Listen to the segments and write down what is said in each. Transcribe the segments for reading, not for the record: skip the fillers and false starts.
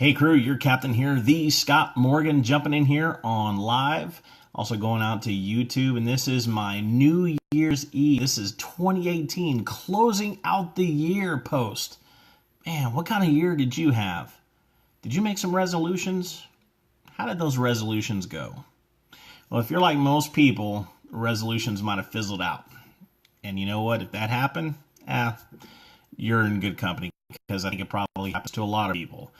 Hey crew, your captain here, the Scott Morgan, jumping in here on live, also going out to YouTube, and this is my New Year's Eve. This is 2018, closing out the year post. Man, what kind of year did you have? Did you make some resolutions? How did those resolutions go? Well, if you're like most people, resolutions might have fizzled out. And you know what? If that happened, you're in good company, because I think it probably happens to a lot of people.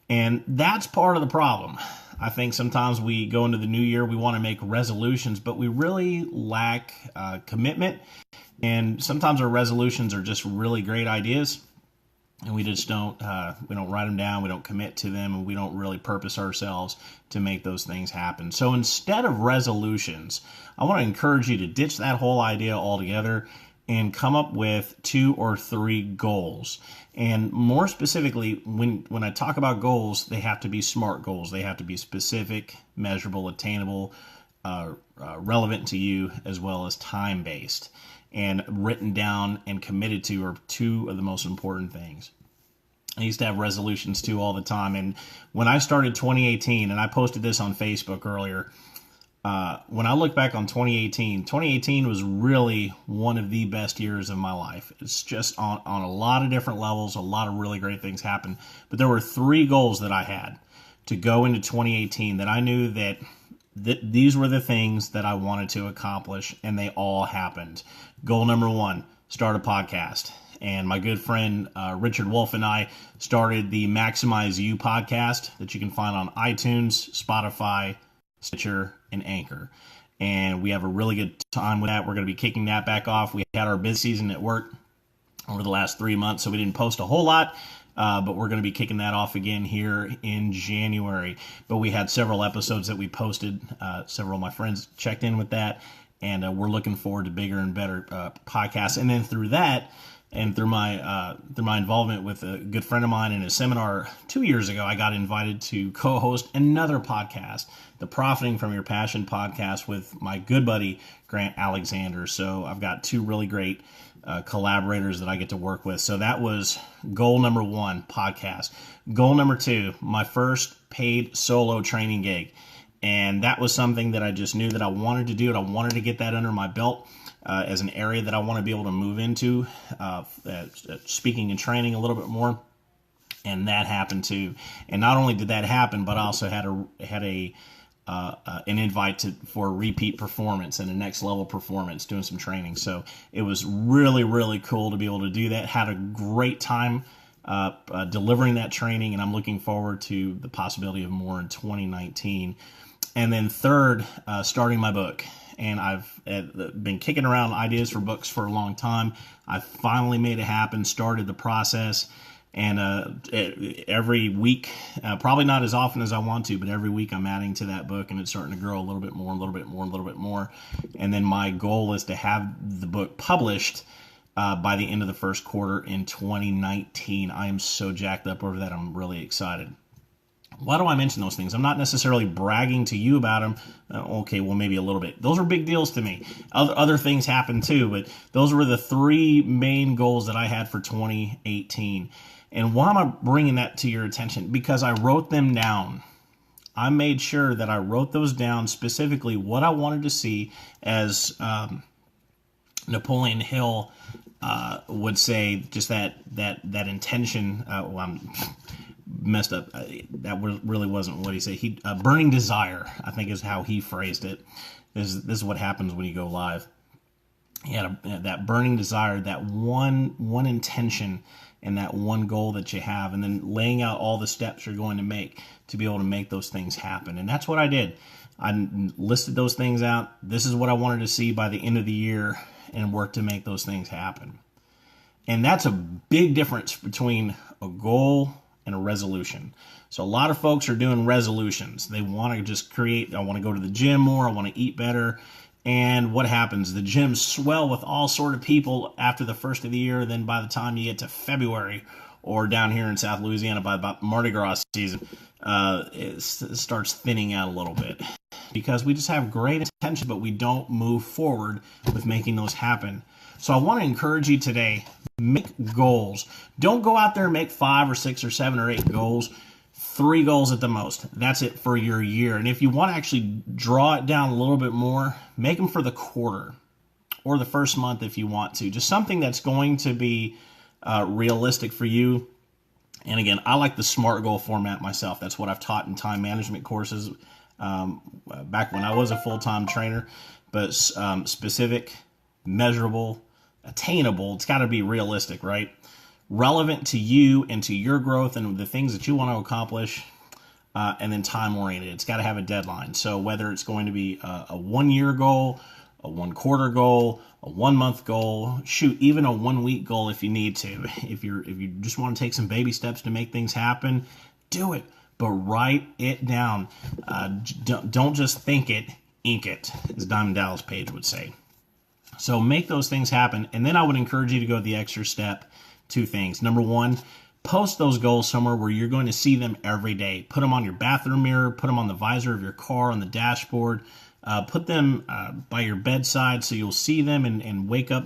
And that's part of the problem. I think sometimes we go into the new year, we want to make resolutions, but we really lack commitment. And sometimes our resolutions are just really great ideas, and we just don't write them down, we don't commit to them, and we don't really purpose ourselves to make those things happen. So instead of resolutions, I want to encourage you to ditch that whole idea altogether and come up with 2 or 3 goals. And more specifically, when I talk about goals, they have to be SMART goals. They have to be specific, measurable, attainable, relevant to you, as well as time-based. And written down and committed to are 2 of the most important things. I used to have resolutions too all the time. And when I started 2018, and I posted this on Facebook earlier, when I look back on 2018 was really one of the best years of my life. It's just on a lot of different levels, a lot of really great things happened. But there were 3 goals that I had to go into 2018 that I knew that these were the things that I wanted to accomplish, and they all happened. Goal number 1, start a podcast. And my good friend Richard Wolf and I started the Maximize You podcast that you can find on iTunes, Spotify, Stitcher, and Anchor. And we have a really good time with that. We're going to be kicking that back off. We had our busy season at work over the last 3 months, so we didn't post a whole lot, but we're going to be kicking that off again here in January. But we had several episodes that we posted. Several of my friends checked in with that, and we're looking forward to bigger and better podcasts. And then through that, and through my involvement with a good friend of mine in a seminar 2 years ago, I got invited to co-host another podcast, the Profiting from Your Passion podcast, with my good buddy Grant Alexander. So I've got 2 really great collaborators that I get to work with. So that was goal number 1, podcast. Goal number 2, my first paid solo training gig. And that was something that I just knew that I wanted to do, and I wanted to get that under my belt. As an area that I want to be able to move into, speaking and training a little bit more, and that happened too. And not only did that happen, but I also had an invite for a repeat performance and a next level performance, doing some training. So it was really, really cool to be able to do that. Had a great time delivering that training, and I'm looking forward to the possibility of more in 2019. And then third, starting my book. And I've been kicking around ideas for books for a long time. I finally made it happen, started the process, and every week, probably not as often as I want to, but every week I'm adding to that book, and it's starting to grow a little bit more, a little bit more, a little bit more. And then my goal is to have the book published by the end of the first quarter in 2019. I am so jacked up over that. I'm really excited. Why do I mention those things? I'm not necessarily bragging to you about them. Okay, well, maybe a little bit. Those are big deals to me. Other things happen too, but those were the 3 main goals that I had for 2018. And why am I bringing that to your attention? Because I wrote them down. I made sure that I wrote those down, specifically what I wanted to see, as Napoleon Hill would say, just that intention. I'm messed up. That really wasn't what he said. Burning desire, I think, is how he phrased it. This is what happens when you go live. He had that burning desire, that one intention, and that one goal that you have, and then laying out all the steps you're going to make to be able to make those things happen. And that's what I did. I listed those things out. This is what I wanted to see by the end of the year, and worked to make those things happen. And that's a big difference between a goal and a resolution. So a lot of folks are doing resolutions. They want to just I want to go to the gym more, I want to eat better. And what happens? The gyms swell with all sort of people after the first of the year. Then by the time you get to February, or down here in South Louisiana by about Mardi Gras season, it starts thinning out a little bit. Because we just have great intention, but we don't move forward with making those happen. So I want to encourage you today, make goals. Don't go out there and make 5 or 6 or 7 or 8 goals. 3 goals at the most. That's it for your year. And if you want to actually draw it down a little bit more, make them for the quarter or the first month if you want to. Just something that's going to be realistic for you. And again, I like the SMART goal format myself. That's what I've taught in time management courses back when I was a full-time trainer. But specific, measurable, attainable. It's got to be realistic, right? Relevant to you and to your growth and the things that you want to accomplish, and then time-oriented. It's got to have a deadline. So whether it's going to be a 1-year goal, a 1-quarter goal, a 1-month goal, shoot, even a 1-week goal if you need to. If you just want to take some baby steps to make things happen, do it. But write it down. Don't just think it, ink it, as Diamond Dallas Page would say. So make those things happen. And then I would encourage you to go the extra step. 2 things. Number 1, post those goals somewhere where you're going to see them every day. Put them on your bathroom mirror, put them on the visor of your car, on the dashboard, put them by your bedside so you'll see them and wake up